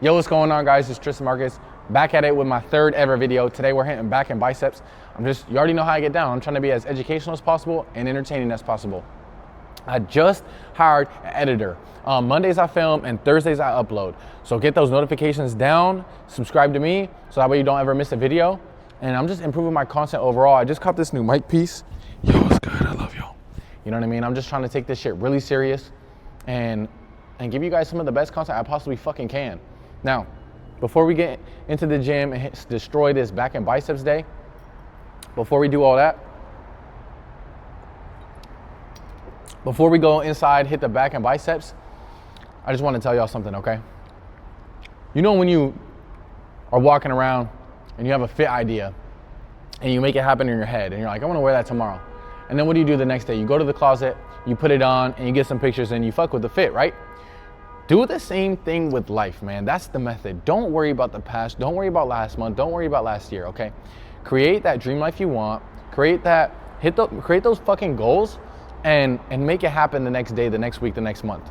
Yo, what's going on, guys? It's Tristan back at it with my third ever video. Today we're hitting back and biceps. You already know how I get down. I'm trying to be as educational as possible and entertaining as possible. I just hired an editor. Mondays I film and Thursdays I upload. So get those notifications down, subscribe to me, so that way you don't ever miss a video. And I'm just improving my content overall. I just caught this new mic piece. Yo, what's good? I love y'all. You know what I mean? I'm just trying to take this shit really serious and give you guys some of the best content I possibly fucking can. Now, before we get into the gym and destroy this back and biceps day, before we do all that, before we go inside, hit the back and biceps, I just want to tell y'all something, okay? You know when you are walking around and you have a fit idea and you make it happen in your head and you're like, I want to wear that tomorrow. And then what do you do the next day? You go to the closet, you put it on, and you get some pictures and you fuck with the fit, right? Do the same thing with life, man. That's the method. Don't worry about the past. Don't worry about last month. Don't worry about last year, okay? Create that dream life you want. Create those fucking goals and make it happen the next day, the next week, the next month.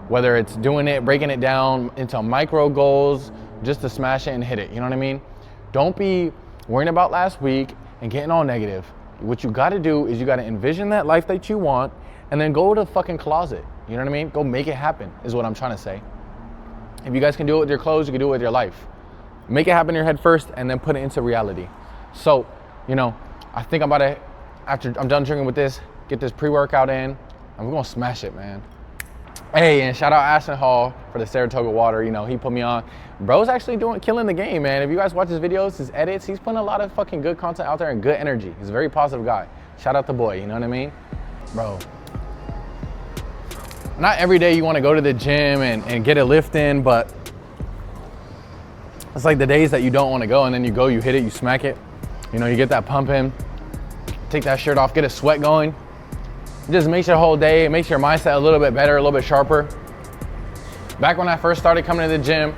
Whether it's doing it, breaking it down into micro goals, just to smash it and hit it, you know what I mean? Don't be worrying about last week and getting all negative. What you gotta do is you gotta envision that life that you want and then go to the fucking closet. You know what I mean? Go make it happen is what I'm trying to say. If you guys can do it with your clothes, you can do it with your life. Make it happen in your head first and then put it into reality. So, you know, I think I'm about to, after I'm done drinking with this, get this pre-workout in, and we're gonna smash it, man. Hey, and shout out Ashton Hall for the Saratoga water. You know, he put me on. Bro's actually killing the game, man. If you guys watch his videos, his edits, he's putting a lot of fucking good content out there and good energy. He's a very positive guy. Shout out the boy, you know what I mean? Bro. Not every day you want to go to the gym and get a lift in, but it's like the days that you don't want to go and then you go, you hit it, you smack it. You know, you get that pump in, take that shirt off, get a sweat going. It just makes your whole day, it makes your mindset a little bit better, a little bit sharper. Back when I first started coming to the gym,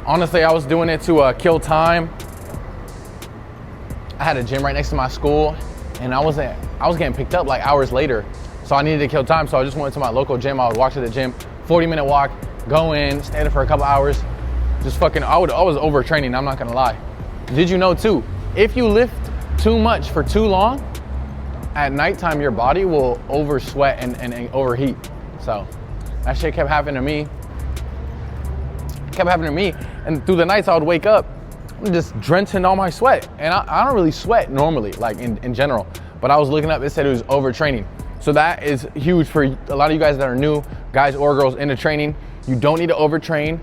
honestly, I was doing it to kill time. I had a gym right next to my school and I was getting picked up like hours later. So I needed to kill time, so I just went to my local gym. I would walk to the gym, 40-minute walk, go in, stay there for a couple hours. Just fucking, I was overtraining, I'm not gonna lie. Did you know too, if you lift too much for too long, at nighttime your body will over sweat and overheat. So that shit kept happening to me. And through the nights I would wake up, I'm just drenched in all my sweat. And I don't really sweat normally, like in general. But I was looking up, it said it was overtraining. So that is huge for a lot of you guys that are new, guys or girls into training. You don't need to overtrain.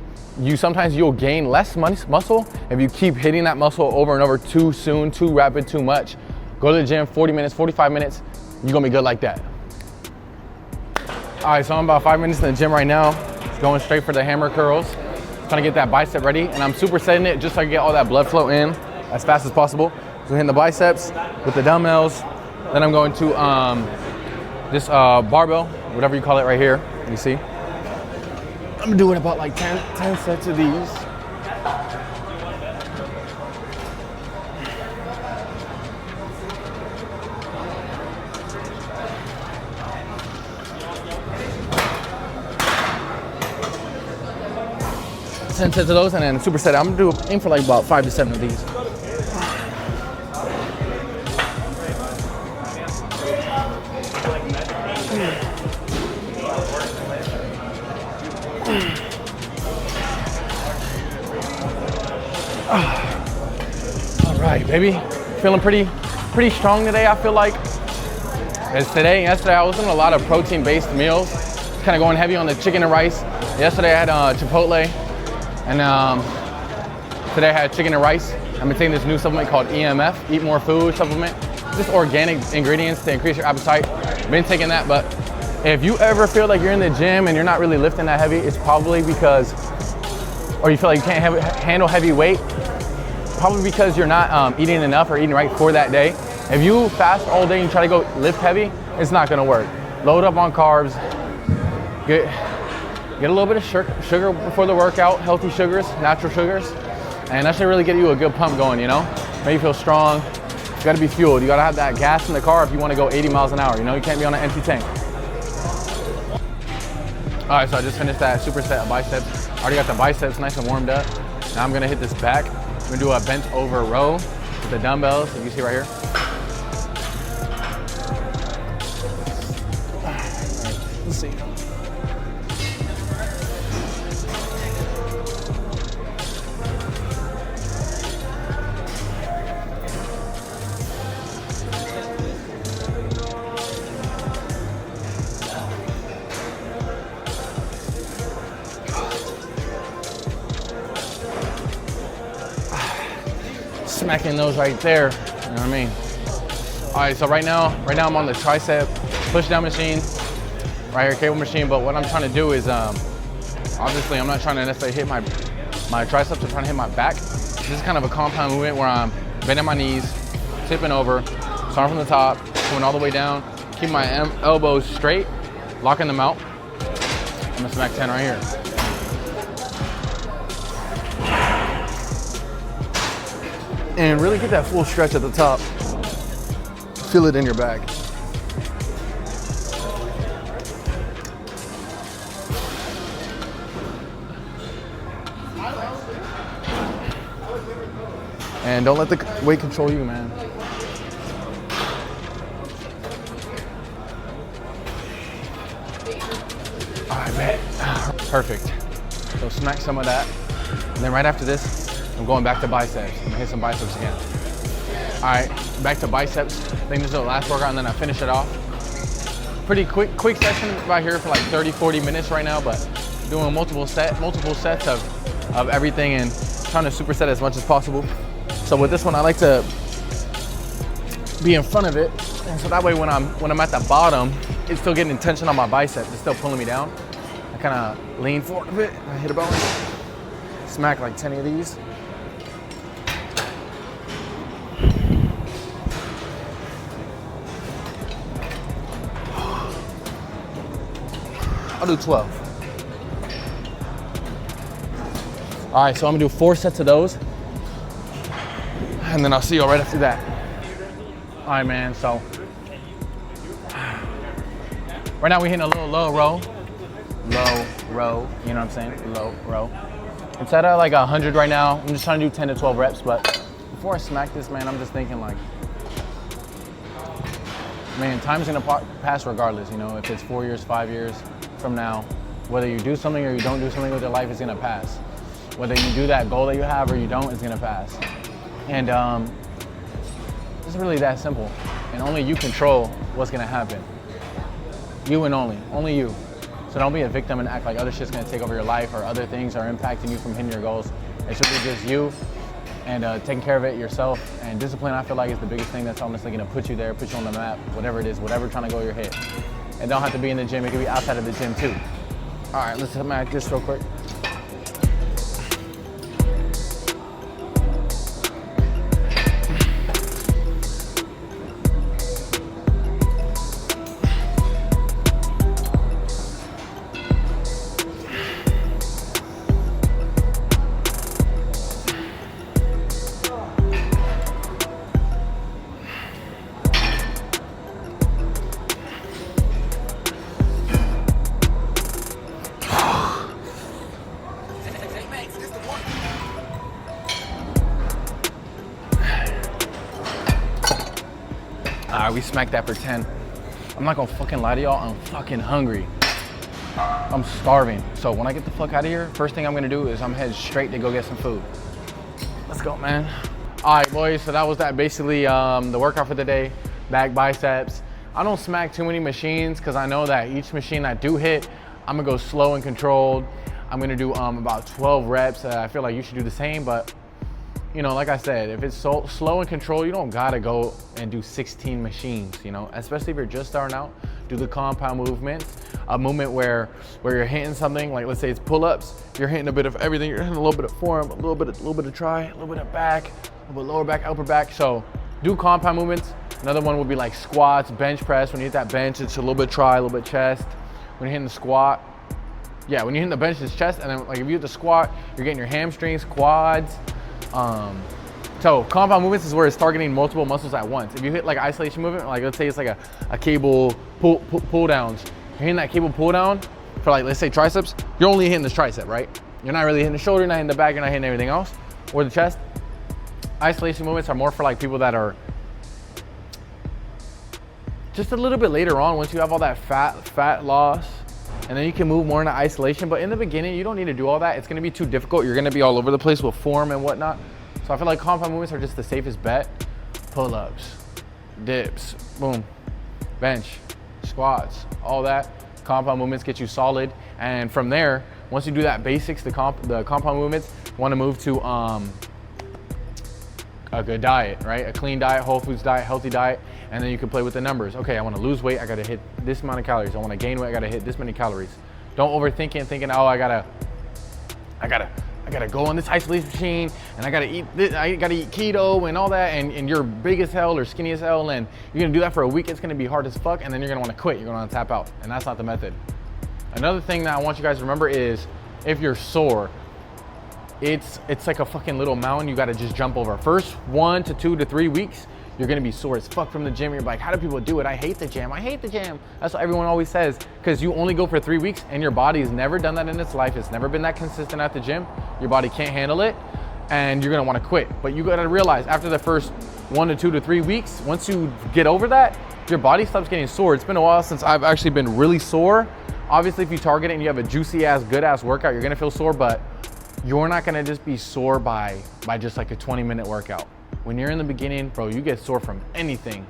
Sometimes you'll gain less muscle if you keep hitting that muscle over and over too soon, too rapid, too much. Go to the gym, 40 minutes, 45 minutes, you're gonna be good like that. All right, so I'm about 5 minutes in the gym right now. Going straight for the hammer curls. Trying to get that bicep ready, and I'm supersetting it just so I can get all that blood flow in as fast as possible. So hitting the biceps with the dumbbells. Then I'm going to this barbell, whatever you call it right here, you see. I'm doing about like 10 sets of these. Ten sets of those, and then superset. I'm gonna aim for like about 5 to 7 of these. All right, baby. Feeling pretty strong today, I feel like. Yesterday I was doing a lot of protein-based meals. Kind of going heavy on the chicken and rice. Yesterday I had Chipotle, and today I had chicken and rice. I've been taking this new supplement called EMF, Eat More Food supplement. Just organic ingredients to increase your appetite. Been taking that, but if you ever feel like you're in the gym and you're not really lifting that heavy, it's probably because, or you feel like you can't handle heavy weight, probably because you're not eating enough or eating right for that day. If you fast all day and try to go lift heavy, it's not gonna work. Load up on carbs, get a little bit of sugar before the workout, healthy sugars, natural sugars, and that should really get you a good pump going, you know? Make you feel strong. You gotta be fueled. You gotta have that gas in the car if you wanna go 80 miles an hour, you know? You can't be on an empty tank. All right, so I just finished that superset of biceps. Already got the biceps nice and warmed up. Now I'm gonna hit this back. I'm gonna do a bent over row with the dumbbells, if you see right here. All right, let's see. Smacking those right there, you know what I mean? All right, so right now I'm on the tricep push down machine, right here, cable machine, but what I'm trying to do is, obviously I'm not trying to necessarily hit my triceps, I'm trying to hit my back. This is kind of a compound movement where I'm bending my knees, tipping over, starting from the top, going all the way down, keep my elbows straight, locking them out. I'm gonna smack 10 right here. And really get that full stretch at the top. Feel it in your back. And don't let the weight control you, man. All right, man. Perfect. So smack some of that. And then right after this, I'm going back to biceps. I'm gonna hit some biceps again. All right, back to biceps. I think this is the last workout and then I finish it off. Pretty quick session right here for like 30, 40 minutes right now, but doing multiple sets of everything and trying to superset as much as possible. So with this one, I like to be in front of it. And so that way when I'm at the bottom, it's still getting tension on my biceps. It's still pulling me down. I kind of lean forward a bit, I hit a bone, smack like 10 of these. I'll do 12. All right, so I'm gonna do 4 sets of those, and then I'll see you right after that. All right, man, so right now we're hitting a little low row, you know what I'm saying? Low row. It's at like 100 right now. I'm just trying to do 10 to 12 reps, but before I smack this, man, I'm just thinking like, man, time's gonna pass regardless, you know, if it's 4 years, 5 years from now, whether you do something or you don't do something with your life, is gonna pass. Whether you do that goal that you have or you don't, it's gonna pass. And it's really that simple. And only you control what's gonna happen. You and only you. So don't be a victim and act like other shit's gonna take over your life or other things are impacting you from hitting your goals. It should be just you and taking care of it yourself. And discipline, I feel like, is the biggest thing that's honestly gonna put you there, put you on the map, whatever it is, whatever trying to go your head. It don't have to be in the gym, it can be outside of the gym too. All right, let's smack this real quick. All right, we smacked that for 10. I'm not gonna fucking lie to y'all, I'm fucking hungry. I'm starving. So when I get the fuck out of here, first thing I'm gonna do is I'm headed straight to go get some food. Let's go, man. All right, boys, so that was basically the workout for the day, back biceps. I don't smack too many machines because I know that each machine I do hit, I'm gonna go slow and controlled. I'm gonna do about 12 reps. I feel like you should do the same, but you know, like I said, if it's so slow and controlled, you don't gotta go and do 16 machines, you know, especially if you're just starting out. Do the compound movements, a movement where you're hitting something, like let's say it's pull-ups, you're hitting a bit of everything, you're hitting a little bit of forearm, a little bit of tri, a little bit of back, a little bit lower back, upper back. So do compound movements. Another one would be like squats, bench press. When you hit that bench, it's a little bit tri, a little bit chest. When you're hitting the squat, yeah, when you're hitting the bench, it's chest, and then like if you hit the squat, you're getting your hamstrings, quads. So compound movements is where it's targeting multiple muscles at once. If you hit like isolation movement, like let's say it's like a cable pull downs, you're hitting that cable pull down for like, let's say triceps, you're only hitting this tricep, right? You're not really hitting the shoulder, you're not hitting the back, you're not hitting everything else, or the chest. Isolation movements are more for like people that are just a little bit later on, once you have all that fat loss, and then you can move more into isolation. But in the beginning, you don't need to do all that. It's gonna be too difficult. You're gonna be all over the place with form and whatnot. So I feel like compound movements are just the safest bet. Pull-ups, dips, boom, bench, squats, all that. Compound movements get you solid. And from there, once you do that basics, the compound movements, you wanna move to a good diet, right? A clean diet, whole foods diet, healthy diet, and then you can play with the numbers. Okay, I wanna lose weight, I gotta hit this amount of calories. I wanna gain weight, I gotta hit this many calories. Don't overthink it, thinking, oh, I gotta go on this isolation machine, and I gotta eat keto and all that, and you're big as hell or skinny as hell, and you're gonna do that for a week. It's gonna be hard as fuck, and then you're gonna wanna quit, you're gonna wanna tap out, and that's not the method. Another thing that I want you guys to remember is, if you're sore, it's like a fucking little mountain you gotta just jump over. First 1 to 2 to 3 weeks, you're gonna be sore as fuck from the gym. You're like, how do people do it? I hate the gym, I hate the gym. That's what everyone always says, because you only go for 3 weeks and your body's never done that in its life. It's never been that consistent at the gym. Your body can't handle it, and you're gonna wanna quit. But you gotta realize, after the first 1 to 2 to 3 weeks, once you get over that, your body stops getting sore. It's been a while since I've actually been really sore. Obviously, if you target it and you have a juicy ass, good ass workout, you're gonna feel sore, but you're not gonna just be sore by just like a 20-minute workout. When you're in the beginning, bro, you get sore from anything.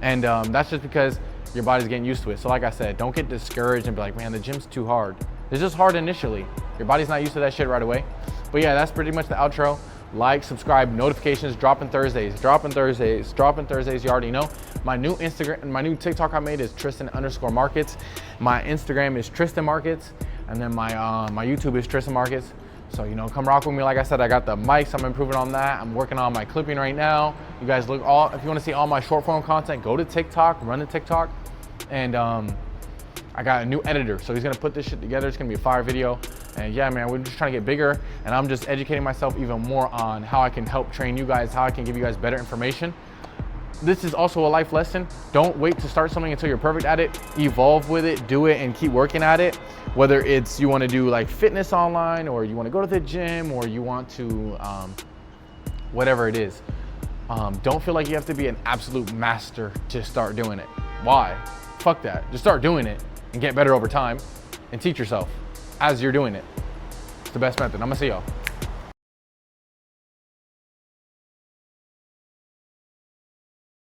And that's just because your body's getting used to it. So like I said, don't get discouraged and be like, man, the gym's too hard. It's just hard initially. Your body's not used to that shit right away. But yeah, that's pretty much the outro. Like, subscribe, notifications, dropping Thursdays, you already know. My new TikTok I made is Tristan_markets. My Instagram is Tristan Markets. And then my YouTube is Tristan Markets. So, come rock with me. Like I said, I got the mics, I'm improving on that. I'm working on my clipping right now. You guys if you want to see all my short form content, go to TikTok, run the TikTok. And I got a new editor, so he's gonna put this shit together. It's gonna be a fire video. And yeah, man, we're just trying to get bigger, and I'm just educating myself even more on how I can help train you guys, how I can give you guys better information. This is also a life lesson. Don't wait to start something until you're perfect at it. Evolve with it, do it, and keep working at it. Whether it's you want to do like fitness online, or you want to go to the gym, or you want to, whatever it is. Don't feel like you have to be an absolute master to start doing it. Why? Fuck that. Just start doing it and get better over time, and teach yourself as you're doing it. It's the best method. I'm gonna see y'all.